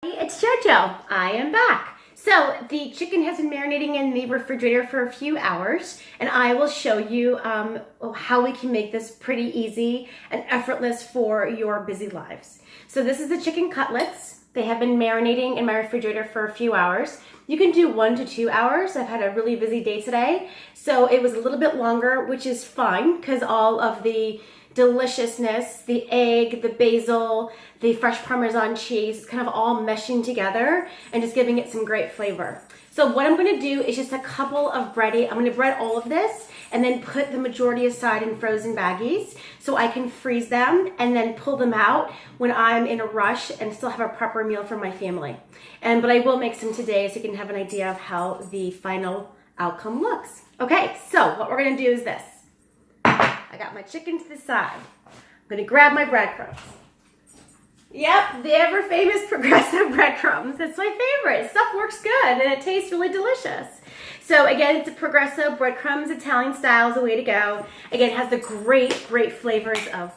It's JoJo. I am back. So the chicken has been marinating in the refrigerator for a few hours, and I will show you how we can make this pretty easy and effortless for your busy lives. So this is the chicken cutlets. They have been marinating in my refrigerator for a few hours. You can do 1 to 2 hours. I've had a really busy day today, so it was a little bit longer, which is fine because all of the deliciousness, the egg, the basil, the fresh Parmesan cheese, kind of all meshing together and just giving it some great flavor. So what I'm gonna do is just a couple of breading. I'm gonna bread all of this and then put the majority aside in frozen baggies so I can freeze them and then pull them out when I'm in a rush and still have a proper meal for my family. But I will make some today so you can have an idea of how the final outcome looks. Okay, so what we're gonna do is this. I got my chicken to the side. I'm gonna grab my breadcrumbs. Yep, the ever famous Progresso breadcrumbs. It's my favorite. Stuff works good and it tastes really delicious. So again, it's a Progresso breadcrumbs, Italian style is the way to go. Again, it has the great flavors of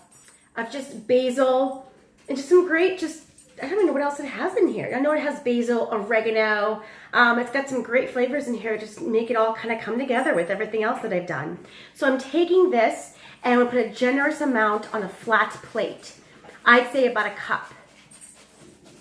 just basil and just some great, I don't even know what else it has in here. I know it has basil, oregano. It's got some great flavors in here. Just make it all kind of come together with everything else that I've done. So I'm taking this and I'm gonna put a generous amount on a flat plate. I'd say about a cup,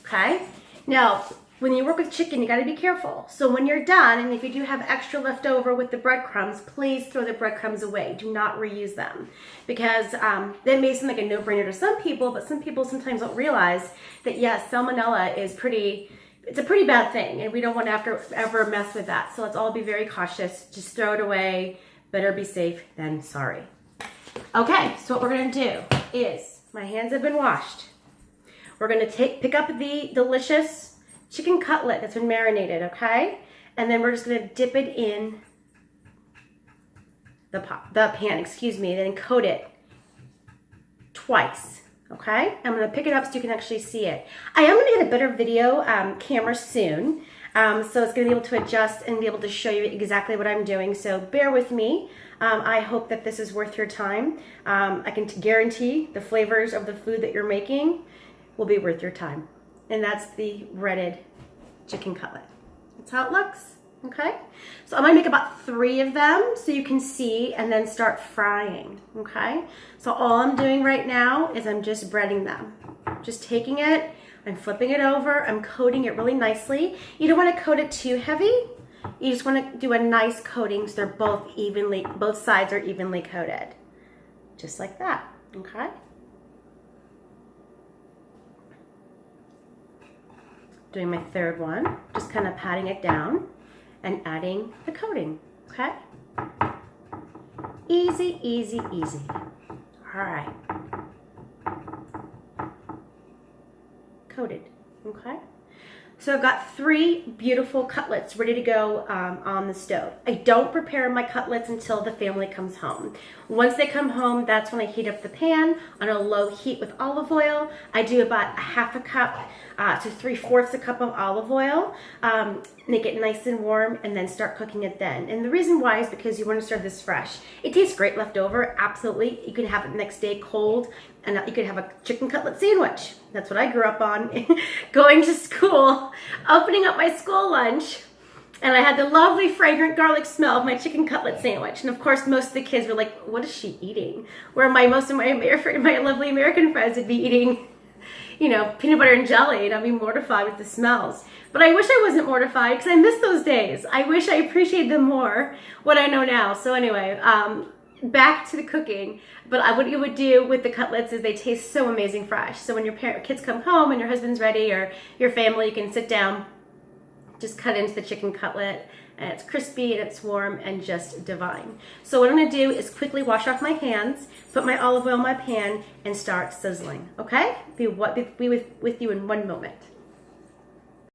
okay? Now, when you work with chicken, you gotta be careful. So when you're done, and if you do have extra left over with the breadcrumbs, please throw the breadcrumbs away. Do not reuse them. Because that may seem like a no-brainer to some people, but some people sometimes don't realize that yes, salmonella is it's a pretty bad thing, and we don't want to have to ever mess with that. So let's all be very cautious. Just throw it away. Better be safe than sorry. Okay, so what we're gonna do is, my hands have been washed. We're gonna pick up the delicious chicken cutlet that's been marinated, okay? And then we're just gonna dip it in the pan, then coat it twice, okay? I'm gonna pick it up so you can actually see it. I am gonna get a better video camera soon, so it's gonna be able to adjust and be able to show you exactly what I'm doing, so bear with me. I hope that this is worth your time. I can guarantee the flavors of the food that you're making will be worth your time. And that's the breaded chicken cutlet. That's how it looks, okay? So I'm gonna make about 3 of them so you can see and then start frying, okay? So all I'm doing right now is I'm just breading them. Just taking it, I'm flipping it over, I'm coating it really nicely. You don't wanna coat it too heavy. You just want to do a nice coating so they're both sides are evenly coated. Just like that, okay? Doing my 3rd one, just kind of patting it down and adding the coating, okay? Easy, easy, easy. All right. Coated, okay? So I've got 3 beautiful cutlets ready to go on the stove. I don't prepare my cutlets until the family comes home. Once they come home, that's when I heat up the pan on a low heat with olive oil. I do about a 1/2 cup to 3/4 cup of olive oil. Make it nice and warm and then start cooking it then. And the reason why is because you want to serve this fresh. It tastes great left over, absolutely. You can have it next day cold, and you could have a chicken cutlet sandwich. That's what I grew up on. Going to school, opening up my school lunch, and I had the lovely fragrant garlic smell of my chicken cutlet sandwich. And of course, most of the kids were like, what is she eating? Where most of my lovely American friends would be eating, you know, peanut butter and jelly, and I'd be mortified with the smells. But I wish I wasn't mortified because I miss those days. I wish I appreciated them more, what I know now. So anyway, back to the cooking. But what you would do with the cutlets is they taste so amazing fresh. So when your kids come home and your husband's ready, or your family, you can sit down, just cut into the chicken cutlet, and it's crispy and it's warm and just divine. So what I'm gonna do is quickly wash off my hands, put my olive oil in my pan, and start sizzling, okay? Be with you in 1 moment.